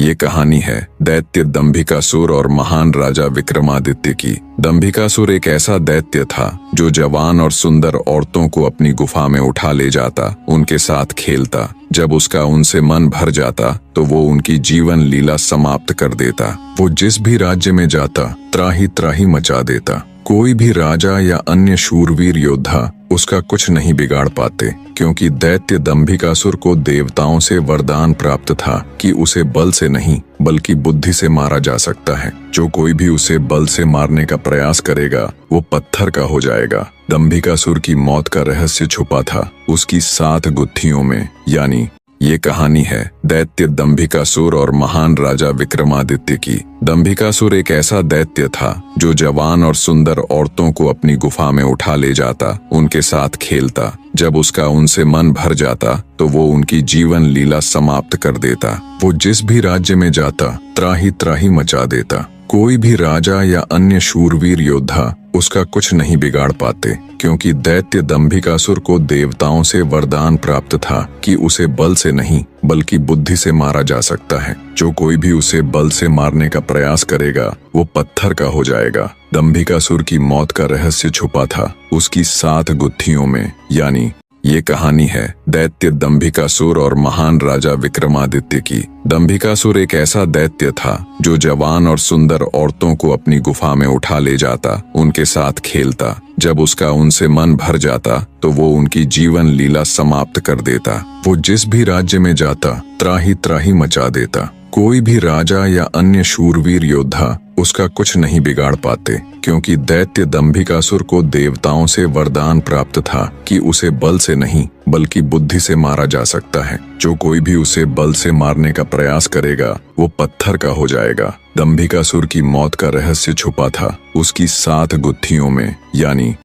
ये कहानी है दैत्य दंभिकासुर और महान राजा विक्रमादित्य की। दंभिकासुर एक ऐसा दैत्य था जो जवान और सुंदर औरतों को अपनी गुफा में उठा ले जाता, उनके साथ खेलता। जब उसका उनसे मन भर जाता तो वो उनकी जीवन लीला समाप्त कर देता। वो जिस भी राज्य में जाता त्राही त्राही मचा देता। कोई भी राजा या अन्य शूरवीर योद्धा उसका कुछ नहीं बिगाड़ पाते, क्योंकि दैत्य दंभिकासुर को देवताओं से वरदान प्राप्त था कि उसे बल से नहीं बल्कि बुद्धि से मारा जा सकता है। जो कोई भी उसे बल से मारने का प्रयास करेगा वो पत्थर का हो जाएगा। दंभिकासुर की मौत का रहस्य छुपा था उसकी 7 गुत्थियों में। यानी ये कहानी है दैत्य दंभिकासुर और महान राजा विक्रमादित्य की। दंभिकासुर एक ऐसा दैत्य था जो जवान और सुंदर औरतों को अपनी गुफा में उठा ले जाता, उनके साथ खेलता। जब उसका उनसे मन भर जाता तो वो उनकी जीवन लीला समाप्त कर देता। वो जिस भी राज्य में जाता त्राही त्राही मचा देता। कोई भी राजा या अन्य शूरवीर योद्धा उसका कुछ नहीं बिगाड़ पाते, क्योंकि दैत्य दंभिकासुर को देवताओं से वरदान प्राप्त था कि उसे बल से नहीं बल्कि बुद्धि से मारा जा सकता है। जो कोई भी उसे बल से मारने का प्रयास करेगा वो पत्थर का हो जाएगा। दंभिकासुर की मौत का रहस्य छुपा था उसकी 7 गुत्थियों में। यानी ये कहानी है दैत्य दंभिकासुर और महान राजा विक्रमादित्य की। दंभिकासुर एक ऐसा दैत्य था जो जवान और सुंदर औरतों को अपनी गुफा में उठा ले जाता, उनके साथ खेलता। जब उसका उनसे मन भर जाता तो वो उनकी जीवन लीला समाप्त कर देता। वो जिस भी राज्य में जाता त्राही त्राही मचा देता। कोई भी राजा या अन्य शूरवीर योद्धा उसका कुछ नहीं बिगाड़ पाते, क्योंकि दैत्य दंभिकासुर को देवताओं से वरदान प्राप्त था कि उसे बल से नहीं बल्कि बुद्धि से मारा जा सकता है। जो कोई भी उसे बल से मारने का प्रयास करेगा वो पत्थर का हो जाएगा। दंभिकासुर की मौत का रहस्य छुपा था उसकी 7 गुत्थियों में। यानी